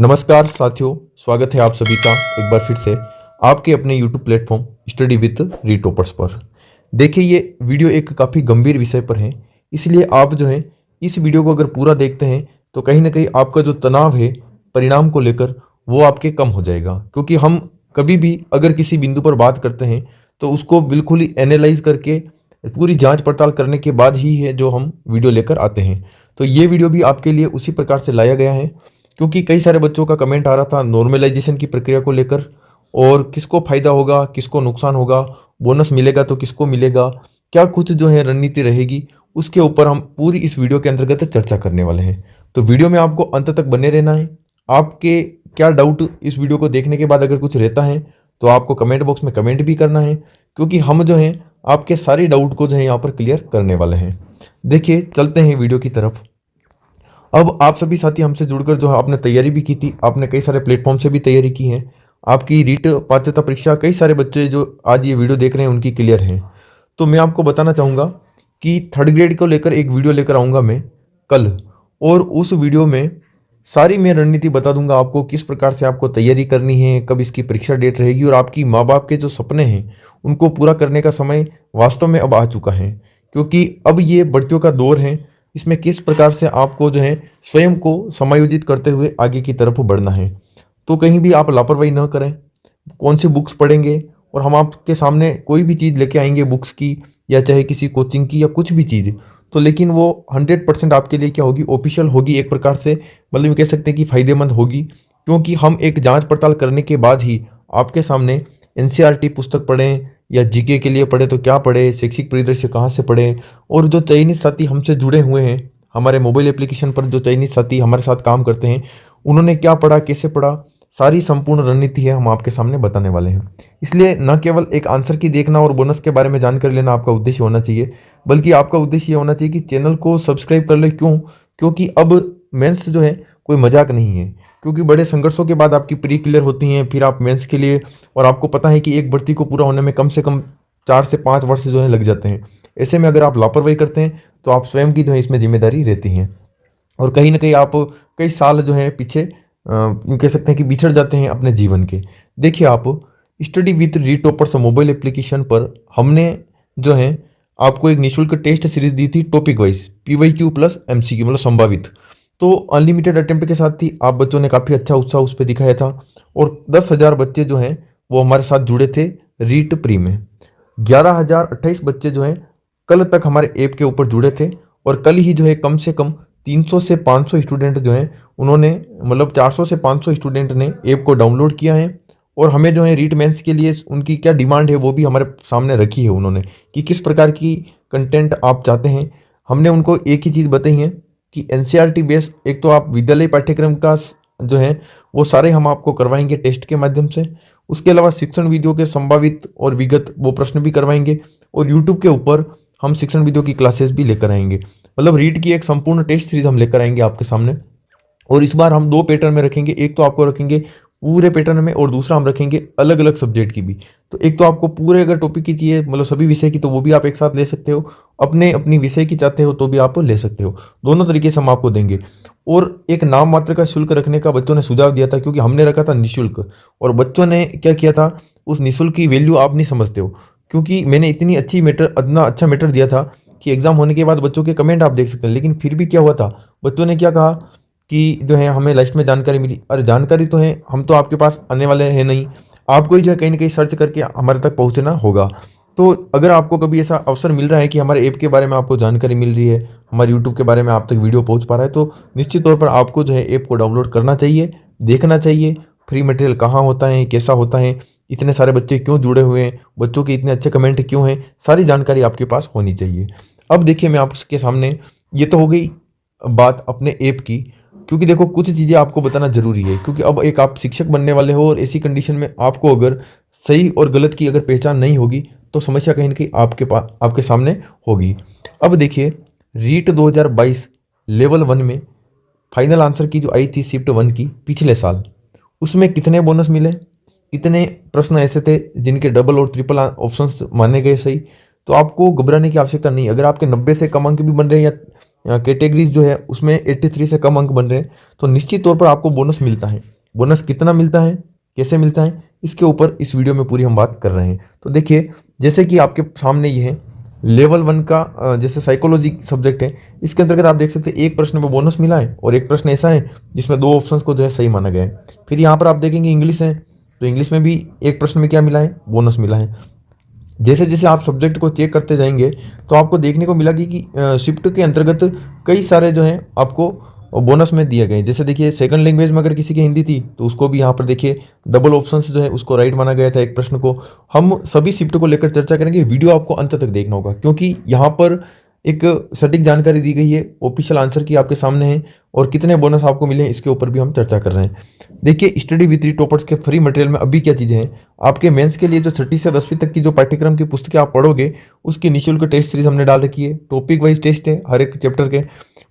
नमस्कार साथियों, स्वागत है आप सभी का एक बार फिर से आपके अपने YouTube प्लेटफॉर्म स्टडी विद रीटॉपर्स पर। देखिए, ये वीडियो एक काफ़ी गंभीर विषय पर है, इसलिए आप जो है इस वीडियो को अगर पूरा देखते हैं तो कहीं ना कहीं आपका जो तनाव है परिणाम को लेकर वो आपके कम हो जाएगा। क्योंकि हम कभी भी अगर किसी बिंदु पर बात करते हैं तो उसको बिल्कुल ही एनालाइज करके पूरी जांच पड़ताल करने के बाद ही है जो हम वीडियो लेकर आते हैं। तो ये वीडियो भी आपके लिए उसी प्रकार से लाया गया है, क्योंकि कई सारे बच्चों का कमेंट आ रहा था नॉर्मलाइजेशन की प्रक्रिया को लेकर, और किसको फायदा होगा, किसको नुकसान होगा, बोनस मिलेगा तो किसको मिलेगा, क्या कुछ जो है रणनीति रहेगी, उसके ऊपर हम पूरी इस वीडियो के अंतर्गत चर्चा करने वाले हैं। तो वीडियो में आपको अंत तक बने रहना है। आपके क्या डाउट इस वीडियो को देखने के बाद अगर कुछ रहता है तो आपको कमेंट बॉक्स में कमेंट भी करना है, क्योंकि हम जो है आपके सारे डाउट को जो है यहाँ पर क्लियर करने वाले हैं। देखिए, चलते हैं वीडियो की तरफ। अब आप सभी साथी हमसे जुड़कर जो है आपने तैयारी भी की थी, आपने कई सारे प्लेटफॉर्म से भी तैयारी की है, आपकी रीट पात्रता परीक्षा कई सारे बच्चे जो आज ये वीडियो देख रहे हैं उनकी क्लियर है। तो मैं आपको बताना चाहूँगा कि थर्ड ग्रेड को लेकर एक वीडियो लेकर आऊँगा मैं कल, और उस वीडियो में सारी मैं रणनीति बता दूंगा आपको, किस प्रकार से आपको तैयारी करनी है, कब इसकी परीक्षा डेट रहेगी, और आपकी माँ बाप के जो सपने हैं उनको पूरा करने का समय वास्तव में अब आ चुका है। क्योंकि अब ये भर्तियों का दौर है, इसमें किस प्रकार से आपको जो है स्वयं को समायोजित करते हुए आगे की तरफ बढ़ना है। तो कहीं भी आप लापरवाही न करें। कौन सी बुक्स पढ़ेंगे, और हम आपके सामने कोई भी चीज़ लेके आएंगे बुक्स की या चाहे किसी कोचिंग की या कुछ भी चीज़, तो लेकिन वो 100% आपके लिए क्या होगी, ऑफिशियल होगी एक प्रकार से, मतलब ये कह सकते हैं कि फ़ायदेमंद होगी। क्योंकि हम एक जांच पड़ताल करने के बाद ही आपके सामने एनसीईआरटी पुस्तक पढ़ें या जीके के लिए पढ़े तो क्या पढ़े, शैक्षिक परिदृश्य कहाँ से पढ़े, और जो चयनित साथी हमसे जुड़े हुए हैं, हमारे मोबाइल एप्लीकेशन पर जो चयनित साथी हमारे साथ काम करते हैं, उन्होंने क्या पढ़ा, कैसे पढ़ा, सारी संपूर्ण रणनीति है हम आपके सामने बताने वाले हैं। इसलिए न केवल एक आंसर की देखना और बोनस के बारे में जानकारी लेना आपका उद्देश्य होना चाहिए, बल्कि आपका उद्देश्य ये होना चाहिए कि चैनल को सब्सक्राइब कर ले। क्यों? क्योंकि अब मेंस जो है कोई मजाक नहीं है। क्योंकि बड़े संघर्षों के बाद आपकी प्री क्लियर होती हैं, फिर आप मेंस के लिए, और आपको पता है कि एक भर्ती को पूरा होने में कम से कम 4 से 5 वर्ष जो है लग जाते हैं। ऐसे में अगर आप लापरवाही करते हैं तो आप स्वयं की जो है इसमें जिम्मेदारी रहती है, और कहीं ना कहीं आप कई साल जो है पीछे यूँ कह सकते हैं कि बिछड़ जाते हैं अपने जीवन के। देखिए, आप स्टडी विथ रीटॉपर्स मोबाइल एप्लीकेशन पर हमने जो है आपको एक निःशुल्क टेस्ट सीरीज दी थी, topic wise PYQ plus MCQ, मतलब संभावित। तो अनलिमिटेड अटेम्प्ट के साथ ही आप बच्चों ने काफ़ी अच्छा उत्साह उस पर दिखाया था, और 10,000 बच्चे जो हैं वो हमारे साथ जुड़े थे रीट प्री में। 11,028 बच्चे जो हैं कल तक हमारे ऐप के ऊपर जुड़े थे, और कल ही जो है कम से कम 300 से 500 स्टूडेंट जो हैं उन्होंने, मतलब 400 से 500 स्टूडेंट ने ऐप को डाउनलोड किया है। और हमें जो है रीट मेंस के लिए उनकी क्या डिमांड है वो भी हमारे सामने रखी है उन्होंने, कि किस प्रकार की कंटेंट आप चाहते हैं। हमने उनको एक ही चीज़ बताई है कि एनसीईआरटी बेस, एक तो आप विद्यालय पाठ्यक्रम का जो है वो सारे हम आपको करवाएंगे टेस्ट के माध्यम से। उसके अलावा शिक्षण विधियों के संभावित और विगत वो प्रश्न भी करवाएंगे, और यूट्यूब के ऊपर हम शिक्षण विधियों की क्लासेस भी लेकर आएंगे। मतलब रीट की एक संपूर्ण टेस्ट सीरीज हम लेकर आएंगे आपके सामने। और इस बार हम 2 पैटर्न में रखेंगे, एक तो आपको रखेंगे पूरे पैटर्न में, और दूसरा हम रखेंगे अलग अलग सब्जेक्ट की भी। तो एक तो आपको पूरे अगर टॉपिक की चाहिए, मतलब सभी विषय की, तो वो भी आप एक साथ ले सकते हो। अपने अपनी विषय की चाहते हो तो भी आप ले सकते हो। दोनों तरीके से हम आपको देंगे। और एक नाम मात्र का शुल्क रखने का बच्चों ने सुझाव दिया था, क्योंकि हमने रखा था निःशुल्क, और बच्चों ने क्या किया था, उस निःशुल्क की वैल्यू आप नहीं समझते हो। क्योंकि मैंने इतनी अच्छी मैटर, इतना अच्छा मैटर दिया था कि एग्जाम होने के बाद बच्चों के कमेंट आप देख सकते हैं। लेकिन फिर भी क्या हुआ था, बच्चों ने क्या कहा कि जो है हमें लास्ट में जानकारी मिली। अरे जानकारी तो है, हम तो आपके पास आने वाले हैं नहीं, आपको ही जो है कहीं ना कहीं सर्च करके हमारे तक पहुंचना होगा। तो अगर आपको कभी ऐसा अवसर मिल रहा है कि हमारे ऐप के बारे में आपको जानकारी मिल रही है, हमारे यूट्यूब के बारे में आप तक वीडियो पहुंच पा रहा है, तो निश्चित तौर पर आपको जो है ऐप को डाउनलोड करना चाहिए, देखना चाहिए फ्री मटेरियल कहाँ होता है, कैसा होता है, इतने सारे बच्चे क्यों जुड़े हुए हैं, बच्चों के इतने अच्छे कमेंट क्यों हैं, सारी जानकारी आपके पास होनी चाहिए। अब देखिए, मैं आपके सामने, ये तो हो गई बात अपने ऐप की। क्योंकि देखो, कुछ चीज़ें आपको बताना जरूरी है, क्योंकि अब एक आप शिक्षक बनने वाले हो, और ऐसी कंडीशन में आपको अगर सही और गलत की अगर पहचान नहीं होगी तो समस्या कहीं ना कहीं आपके सामने होगी। अब देखिए, रीट 2022 लेवल 1 में फाइनल आंसर की जो आई थी शिफ्ट 1 की पिछले साल, उसमें कितने बोनस मिले, कितने प्रश्न ऐसे थे जिनके डबल और ट्रिपल ऑप्शंस माने गए सही। तो आपको घबराने की आवश्यकता नहीं। अगर आपके 90 से कम अंक भी बन रहे हैं या कैटेगरीज जो है उसमें 83 से कम अंक बन रहे हैं तो निश्चित तौर पर आपको बोनस मिलता है। बोनस कितना मिलता है, कैसे मिलता है, इसके ऊपर इस वीडियो में पूरी हम बात कर रहे हैं। तो देखिए, जैसे कि आपके सामने ये है लेवल 1 का जैसे साइकोलॉजी सब्जेक्ट है, इसके अंतर्गत आप देख सकते हैं एक प्रश्न में बोनस मिला है और एक प्रश्न ऐसा है जिसमें 2 ऑप्शंस को जो है सही माना गया है। फिर यहाँ पर आप देखेंगे इंग्लिश है, तो इंग्लिश में भी एक प्रश्न में क्या मिला है, बोनस मिला है। जैसे जैसे आप सब्जेक्ट को चेक करते जाएंगे तो आपको देखने को मिला कि शिफ्ट के अंतर्गत कई सारे जो हैं आपको बोनस में दिए गए। जैसे देखिए, सेकंड लैंग्वेज में अगर किसी की हिंदी थी तो उसको भी यहाँ पर देखिए डबल ऑप्शंस जो है उसको राइट माना गया था एक प्रश्न को। हम सभी शिफ्ट को लेकर चर्चा करेंगे, वीडियो आपको अंत तक देखना होगा क्योंकि यहाँ पर एक सटीक जानकारी दी गई है, ऑफिशियल आंसर की आपके सामने है और कितने बोनस आपको मिले हैं इसके ऊपर भी हम चर्चा कर रहे हैं। देखिए, स्टडी विद री टॉपर्स के फ्री मटेरियल में अभी क्या चीज़ें हैं, आपके मेंस के लिए जो 6ठी से 10वीं तक की जो पाठ्यक्रम की पुस्तकें आप पढ़ोगे उसकी निःशुल्क टेस्ट सीरीज हमने डाल रखी है। टॉपिक वाइज टेस्ट है हर एक चैप्टर के।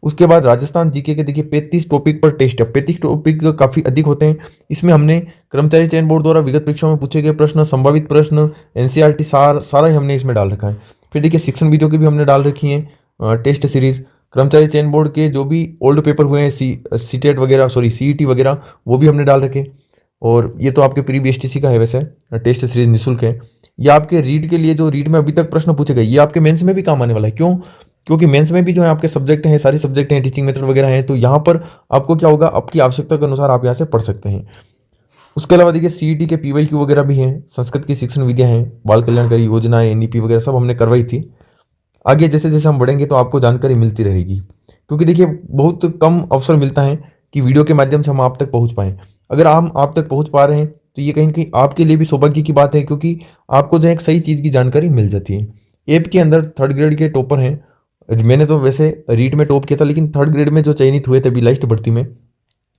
उसके बाद राजस्थान जीके के देखिए 35 टॉपिक पर टेस्ट है। 35 टॉपिक काफ़ी अधिक होते हैं। इसमें हमने कर्मचारी चयन बोर्ड द्वारा विगत परीक्षाओं में पूछे गए प्रश्न, संभावित प्रश्न, एनसीईआरटी सारा ही हमने इसमें डाल रखा है। फिर देखिए, शिक्षण विधियों की भी हमने डाल रखी है टेस्ट सीरीज। कर्मचारी चयन बोर्ड के जो भी ओल्ड पेपर हुए हैं सीटेट वगैरह, सॉरी सीईटी वगैरह, वो भी हमने डाल रखे। और ये तो आपके प्री बीएसटीसी का है, वैसे टेस्ट सीरीज निःशुल्क है। ये आपके रीड के लिए, जो रीड में अभी तक प्रश्न पूछे गए, ये आपके मेंस में भी काम आने वाला है। क्यों? क्योंकि मेंस में भी जो है आपके सब्जेक्ट हैं, सारे सब्जेक्ट हैं, टीचिंग मेथड वगैरह हैं, तो यहाँ पर आपको क्या होगा, आपकी आवश्यकता के अनुसार आप यहाँ से पढ़ सकते हैं। उसके अलावा देखिए, सीईटी के पीवाईक्यू वगैरह भी हैं, संस्कृत की शिक्षण विधियाँ हैं, बाल कल्याणकारी योजनाएं, एनईपी वगैरह सब हमने करवाई थी। आगे जैसे जैसे हम बढ़ेंगे तो आपको जानकारी मिलती रहेगी क्योंकि देखिए, बहुत कम अवसर मिलता है कि वीडियो के माध्यम से हम आप तक पहुंच पाएँ। अगर हम आप तक पहुंच पा रहे हैं तो ये कहीं ना कहीं आपके लिए भी सौभाग्य की बात है क्योंकि आपको जो है एक सही चीज़ की जानकारी मिल जाती है। ऐप के अंदर 3rd ग्रेड के टॉपर हैं। मैंने तो वैसे रीट में टॉप किया था, लेकिन 3rd ग्रेड में जो चयनित हुए थे अभी लास्ट भर्ती में,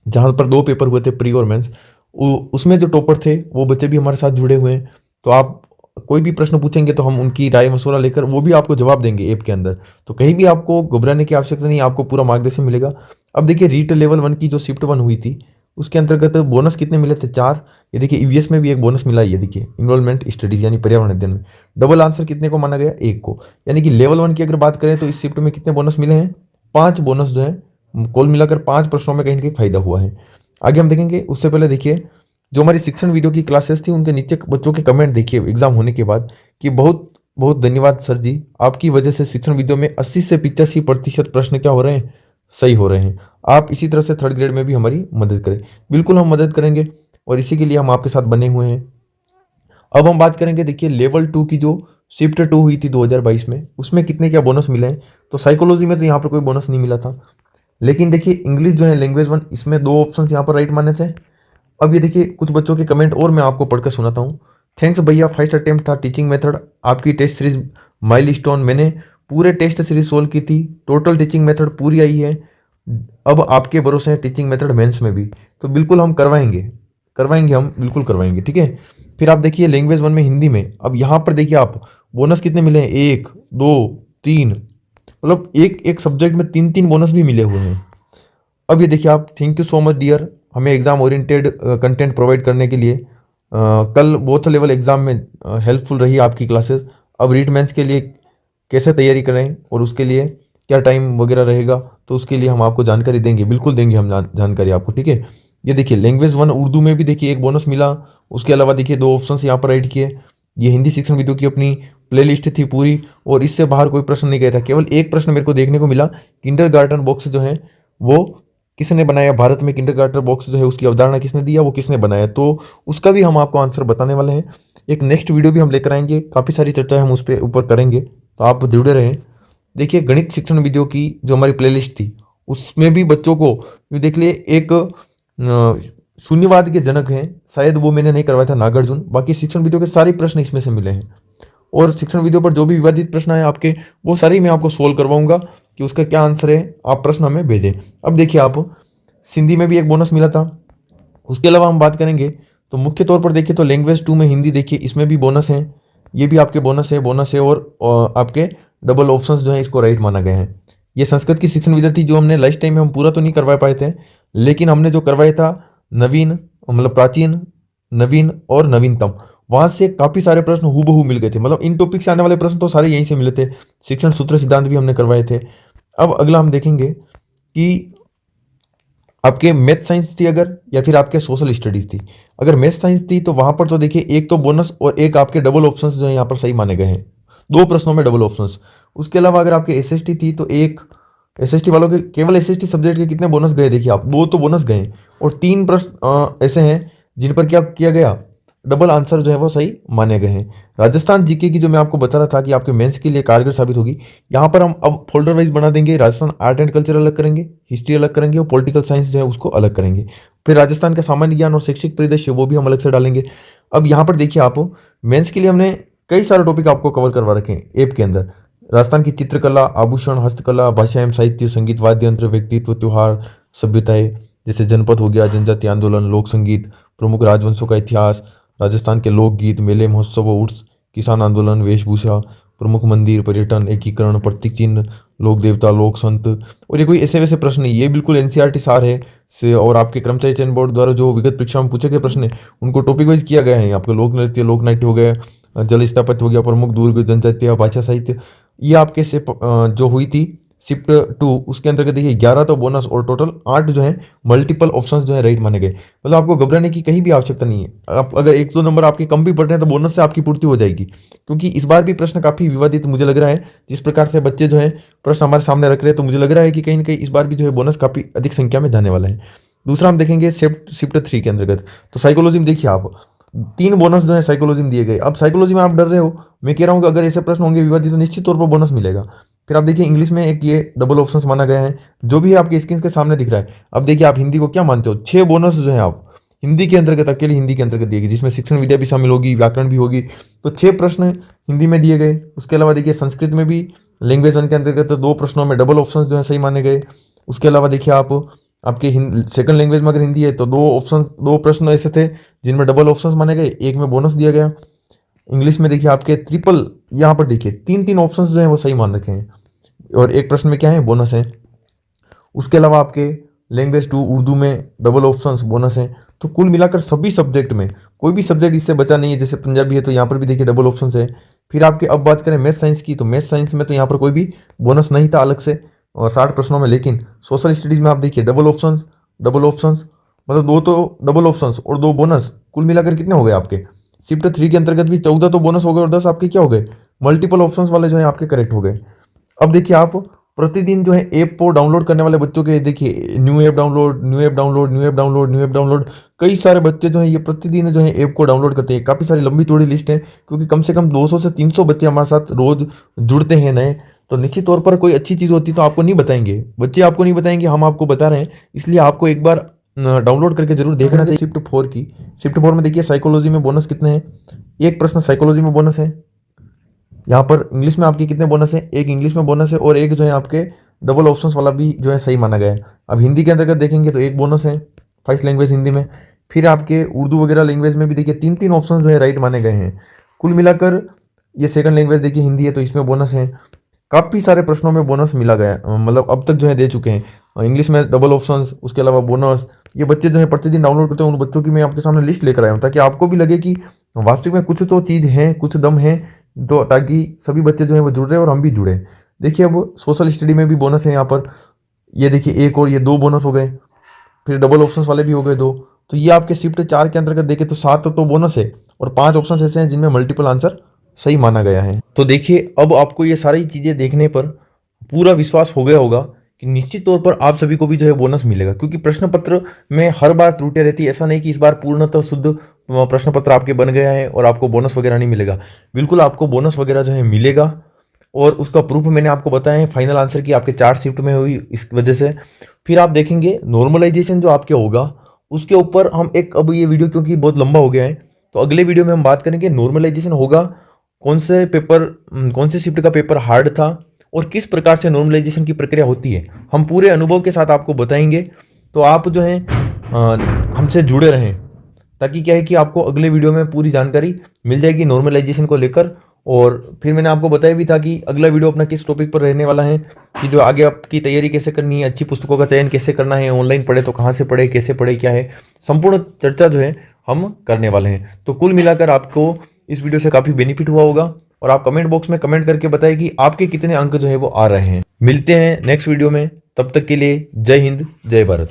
जहाँ पर 2 पेपर हुए थे, प्री और मेंस, उसमें जो टॉपर थे वो बच्चे भी हमारे साथ जुड़े हुए हैं। तो आप कोई भी प्रश्न पूछेंगे तो हम उनकी राय मशवरा लेकर वो भी आपको जवाब देंगे ऐप के अंदर। तो कहीं भी आपको घबराने की आवश्यकता नहीं, आपको पूरा मार्गदर्शन मिलेगा। अब देखिए, रीट लेवल 1 की जो शिफ्ट 1 हुई थी उसके अंतर्गत बोनस कितने मिले थे, 4। ये देखिए, ईवीएस में भी एक बोनस मिला है, ये देखिए इन्वॉल्वमेंट स्टडीज यानी पर्यावरण अध्ययन में। डबल आंसर कितने को माना गया, 1 को। यानी कि लेवल 1 की अगर बात करें तो इस शिफ्ट में कितने बोनस मिले हैं, 5 बोनस जो है, कुल मिलाकर 5 प्रश्नों में कहीं ना कहीं फायदा हुआ है। आगे हम देखेंगे, उससे पहले देखिए, जो हमारी शिक्षण वीडियो की क्लासेस थी उनके नीचे बच्चों के कमेंट देखिए एग्जाम होने के बाद कि बहुत बहुत धन्यवाद सर जी, आपकी वजह से शिक्षण वीडियो में 80 से 85% प्रश्न क्या हो रहे हैं, सही हो रहे हैं। आप इसी तरह से 3rd ग्रेड में भी हमारी मदद करें। बिल्कुल हम मदद करेंगे और इसी के लिए हम आपके साथ बने हुए हैं। अब हम बात करेंगे, देखिए लेवल 2 की जो शिफ्ट 2 हुई थी 2022 में, उसमें कितने क्या बोनस मिले हैं। तो साइकोलॉजी में तो यहाँ पर कोई बोनस नहीं मिला था, लेकिन देखिए इंग्लिश जो है लैंग्वेज 1, इसमें 2 ऑप्शन यहाँ पर राइट माने थे। अब ये देखिए, कुछ बच्चों के कमेंट और मैं आपको पढ़कर सुनाता हूँ। थैंक्स भैया, फर्स्ट अटेम्प्ट था टीचिंग मेथड, आपकी टेस्ट सीरीज माइलस्टोन, मैंने पूरे टेस्ट सीरीज सोल्व की थी, टोटल टीचिंग मेथड पूरी आई है, अब आपके भरोसे है टीचिंग मेथड मेंस में भी। तो बिल्कुल हम करवाएंगे करवाएंगे हम बिल्कुल करवाएंगे, ठीक है। फिर आप देखिए लैंग्वेज 1 में हिंदी में, अब यहाँ पर देखिए आप बोनस कितने मिले हैं, 1 2 3, मतलब एक एक सब्जेक्ट में 3 बोनस भी मिले हुए हैं। अब ये देखिए आप, thank you so much dear, हमें एग्जाम ओरिएंटेड कंटेंट प्रोवाइड करने के लिए। कल बोथ लेवल एग्जाम में हेल्पफुल रही आपकी क्लासेस। अब रीट मेंस के लिए कैसे तैयारी करें और उसके लिए क्या टाइम वगैरह रहेगा, तो उसके लिए हम आपको जानकारी देंगे, बिल्कुल देंगे हम जानकारी आपको, ठीक है। ये देखिए लैंग्वेज 1 उर्दू में भी देखिए एक बोनस मिला। उसके अलावा देखिए 2 ऑप्शन यहाँ पर राइट किए। ये हिंदी शिक्षण विधियों की अपनी प्लेलिस्ट थी पूरी और इससे बाहर कोई प्रश्न नहीं गया था। केवल एक प्रश्न मेरे को देखने को मिला, किंडरगार्टन बॉक्स जो है वो किसने बनाया, भारत में किंडरगार्टन बॉक्स जो है उसकी अवधारणा किसने दिया, वो किसने बनाया, तो उसका भी हम आपको आंसर बताने वाले हैं। एक नेक्स्ट वीडियो भी हम लेकर आएंगे, काफ़ी सारी चर्चा हम उस पर ऊपर करेंगे, तो आप जुड़े रहें। देखिए गणित शिक्षण विधियों की जो हमारी प्लेलिस्ट थी उसमें भी बच्चों को देख लिए, एक शून्यवाद के जनक हैं, शायद वो मैंने नहीं करवाया था, नागार्जुन। बाकी शिक्षण विधियों के सारे प्रश्न इसमें से मिले हैं और शिक्षण विधियों पर जो भी विवादित प्रश्न है आपके, वो सारे मैं आपको सोल्व करवाऊंगा कि उसका क्या आंसर है, आप प्रश्न हमें भेजें। अब देखिए आप, सिंधी में भी एक बोनस मिला था। उसके अलावा हम बात करेंगे तो मुख्य तौर पर देखिए तो लैंग्वेज 2 में हिंदी देखिए, इसमें भी बोनस है, ये भी आपके बोनस है और आपके डबल ऑप्शंस जो है इसको राइट माना गया है। ये संस्कृत की शिक्षण विधि थी जो हमने लास्ट टाइम में हम पूरा तो नहीं करवा पाए थे, लेकिन हमने जो करवाया था नवीन, मतलब प्राचीन, नवीन और नवीनतम, वहाँ से काफ़ी सारे प्रश्न हूबहू मिल गए थे। मतलब इन टॉपिक से आने वाले प्रश्न तो सारे यहीं से मिले थे। शिक्षण सूत्र सिद्धांत भी हमने करवाए थे। अब अगला हम देखेंगे कि आपके मैथ साइंस थी अगर, या फिर आपके सोशल स्टडीज थी। अगर मैथ साइंस थी तो वहां पर तो देखिए एक तो बोनस और एक आपके डबल ऑप्शंस जो है यहाँ पर सही माने गए हैं, 2 प्रश्नों में डबल ऑप्शंस। उसके अलावा अगर आपके एसएसटी थी तो एक एसएसटी वालों के केवल एसएसटी सब्जेक्ट के कितने बोनस गए देखिए आप, 2 तो बोनस गए, और 3 प्रश्न ऐसे हैं जिन पर क्या किया गया, डबल आंसर जो है वो सही माने गए हैं। राजस्थान जीके की जो मैं आपको बता रहा था कि आपके मेंस के लिए कारगर साबित होगी, यहाँ पर हम अब फोल्डर वाइज बना देंगे। राजस्थान आर्ट एंड कल्चर अलग करेंगे, हिस्ट्री अलग करेंगे, और पॉलिटिकल साइंस जो है उसको अलग करेंगे। फिर राजस्थान का सामान्य ज्ञान और शैक्षिक परिदृश्य वो भी हम अलग से डालेंगे। अब यहाँ पर देखिए आप, मेंस के लिए हमने कई सारे टॉपिक आपको कवर करवा रखे हैं ऐप के अंदर। राजस्थान की चित्रकला, आभूषण, हस्तकला, भाषा एवं साहित्य, संगीत, वाद्य यंत्र, व्यक्तित्व, त्योहार, सभ्यताएं, जैसे जनपद हो गया, जनजाति आंदोलन, लोक संगीत, प्रमुख राजवंशों का इतिहास, राजस्थान के लोकगीत, मेले, महोत्सव, उर्स, किसान आंदोलन, वेशभूषा, प्रमुख मंदिर, पर्यटन, एकीकरण, प्रतीक चिन्ह, लोक देवता, लोक संत। और ये कोई ऐसे वैसे प्रश्न नहीं, ये बिल्कुल एनसीईआरटी सार है से, और आपके कर्मचारी चयन बोर्ड द्वारा जो विगत परीक्षा में पूछे गए प्रश्न है उनको टॉपिक वाइज किया गया है। आपके लोक नृत्य, लोक नाट्य हो गया, जल स्थापत्य हो गया, प्रमुख दुर्ग, जनजातीय, भाषा साहित्य। ये आपके से जो हुई थी शिफ्ट 2, उसके अंतर्गत देखिए 11 तो बोनस और टोटल 8 जो है मल्टीपल ऑप्शंस जो है राइट माने गए। मतलब आपको घबराने की कहीं भी आवश्यकता नहीं है। आप अगर 1-2 नंबर आपके कम भी पड़ रहे हैं तो बोनस से आपकी पूर्ति हो जाएगी, क्योंकि इस बार भी प्रश्न काफी विवादित मुझे लग रहा है। जिस प्रकार से बच्चे जो है प्रश्न हमारे सामने रख रहे हैं, तो मुझे लग रहा है कि कहीं ना कहीं इस बार भी जो है बोनस काफी अधिक संख्या में जाने वाला है। दूसरा हम देखेंगे शिफ्ट 3 के अंतर्गत, तो साइकोलॉजी में देखिए आप 3 बोनस जो है साइकोलॉजी में दिए गए। अब साइकोलॉजी में आप डर रहे हो, मैं कह रहा हूँ कि अगर ऐसे प्रश्न होंगे विवादित तो निश्चित तौर पर बोनस मिलेगा। फिर आप देखिए इंग्लिश में एक ये डबल ऑप्शंस माना गया है, जो भी है आपके स्क्रीन के सामने दिख रहा है। अब देखिए आप हिंदी को क्या मानते हो, 6 बोनस जो है आप हिंदी के अंतर्गत, अकेले हिंदी के अंतर्गत दिए गए, जिसमें शिक्षण विद्या भी शामिल होगी, व्याकरण भी होगी। तो 6 प्रश्न हिंदी में दिए गए। उसके अलावा देखिए संस्कृत में भी लैंग्वेज 1 के अंतर्गत तो 2 प्रश्नों में डबल ऑप्शंस जो है सही माने गए। उसके अलावा देखिए आप आपके सेकंड लैंग्वेज में अगर हिंदी है तो 2 प्रश्न ऐसे थे जिनमें डबल ऑप्शंस माने गए, एक में बोनस दिया गया। इंग्लिश में देखिए आपके ट्रिपल, यहाँ पर देखिए 3-3 ऑप्शंस जो है वो सही मान रखे हैं, और एक प्रश्न में क्या है, बोनस है। उसके अलावा आपके लैंग्वेज 2 उर्दू में डबल ऑप्शंस बोनस है। तो कुल मिलाकर सभी सब्जेक्ट में कोई भी सब्जेक्ट इससे बचा नहीं है। जैसे पंजाबी है तो यहाँ पर भी देखिए डबल ऑप्शंस है। फिर आपके अब बात करें मैथ साइंस की, तो मैथ साइंस में तो यहाँ पर कोई भी बोनस नहीं था अलग से, और 60 प्रश्नों में। लेकिन सोशल स्टडीज में आप देखिए डबल ऑप्शंस, डबल ऑप्शंस, मतलब 2 तो डबल ऑप्शंस और 2 बोनस, कुल मिलाकर कितने हो गए आपके शिफ्ट 3 के अंतर्गत भी 14 तो बोनस हो गए, और 10 आपके क्या हो गए, मल्टीपल ऑप्शंस वाले जो है आपके करेक्ट हो गए। अब देखिए आप प्रतिदिन जो है ऐप को डाउनलोड करने वाले बच्चों के देखिए new app download, new app download, new app download, new app download, कई सारे बच्चे जो है ये प्रतिदिन जो है ऐप को डाउनलोड करते हैं। काफ़ी सारी लंबी चौड़ी लिस्ट है, क्योंकि कम से कम 200 से 300 बच्चे हमारे साथ रोज जुड़ते हैं नए। तो निश्चित तौर पर कोई अच्छी चीज़ होती तो आपको नहीं बताएंगे, बच्चे आपको नहीं बताएंगे, हम आपको बता रहे हैं। इसलिए आपको एक बार डाउनलोड करके जरूर देखना चाहिए। शिफ्ट 4 की, शिफ्ट 4 में देखिए साइकोलॉजी में बोनस कितने हैं, एक प्रश्न साइकोलॉजी में बोनस है। यहाँ पर इंग्लिश में आपके कितने बोनस है, एक इंग्लिश में बोनस है, और एक जो है आपके डबल ऑप्शंस वाला भी जो है सही माना गया है। अब हिंदी के अंतर्गत देखेंगे तो एक बोनस है, फर्स्ट लैंग्वेज हिंदी में। फिर आपके उर्दू वगैरह लैंग्वेज में भी देखिए 3-3 ऑप्शंस जो है राइट माने गए हैं। कुल मिलाकर ये सेकंड लैंग्वेज देखिए हिंदी है तो इसमें बोनस है। काफ़ी सारे प्रश्नों में बोनस मिला गया है, मतलब अब तक जो है दे चुके हैं। इंग्लिश में डबल ऑप्शंस, उसके अलावा बोनस। ये बच्चे जो है प्रतिदिन डाउनलोड करते हैं, उन बच्चों की मैं आपके सामने लिस्ट लेकर आया हूँ, ताकि आपको भी लगे कि वास्तविक में कुछ तो चीज़ है, कुछ दम है, तो ताकि सभी बच्चे जो है वो जुड़ रहे हैं और हम भी जुड़े। देखिए अब सोशल स्टडी में भी बोनस है यहाँ पर, ये देखिए एक और ये 2 बोनस हो गए, फिर डबल ऑप्शंस वाले भी हो गए 2। तो ये आपके शिफ्ट 4 के अंतर्गत देखें तो 7 तो बोनस है, और 5 ऑप्शन ऐसे हैं जिनमें मल्टीपल आंसर सही माना गया है। तो देखिए अब आपको ये सारी चीज़ें देखने पर पूरा विश्वास हो गया होगा कि निश्चित तौर पर आप सभी को भी जो है बोनस मिलेगा, क्योंकि प्रश्न पत्र में हर बार त्रुटियां रहती है। ऐसा नहीं कि इस बार पूर्णतः शुद्ध प्रश्न पत्र आपके बन गया है और आपको बोनस वगैरह नहीं मिलेगा। बिल्कुल आपको बोनस वगैरह जो है मिलेगा, और उसका प्रूफ मैंने आपको बताया है फाइनल आंसर की आपके 4 शिफ्ट में हुई इस वजह से। फिर आप देखेंगे नॉर्मलाइजेशन जो आपके होगा उसके ऊपर हम एक, अब ये वीडियो क्योंकि बहुत लंबा हो गया है तो अगले वीडियो में हम बात करेंगे नॉर्मलाइजेशन होगा, कौन से पेपर, कौन से शिफ्ट का पेपर हार्ड था और किस प्रकार से नॉर्मलाइजेशन की प्रक्रिया होती है, हम पूरे अनुभव के साथ आपको बताएंगे। तो आप जो है हमसे जुड़े रहें, ताकि क्या है कि आपको अगले वीडियो में पूरी जानकारी मिल जाएगी नॉर्मलाइजेशन को लेकर। और फिर मैंने आपको बताया भी था कि अगला वीडियो अपना किस टॉपिक पर रहने वाला है, कि जो आगे आपकी तैयारी कैसे करनी है, अच्छी पुस्तकों का चयन कैसे करना है, ऑनलाइन पढ़े तो कहाँ से पढ़े, कैसे पढ़े, क्या है, संपूर्ण चर्चा जो है हम करने वाले हैं। तो कुल मिलाकर आपको इस वीडियो से काफ़ी बेनिफिट हुआ होगा, और आप कमेंट बॉक्स में कमेंट करके बताएं कि आपके कितने अंक जो है वो आ रहे हैं। मिलते हैं नेक्स्ट वीडियो में, तब तक के लिए जय हिंद जय भारत।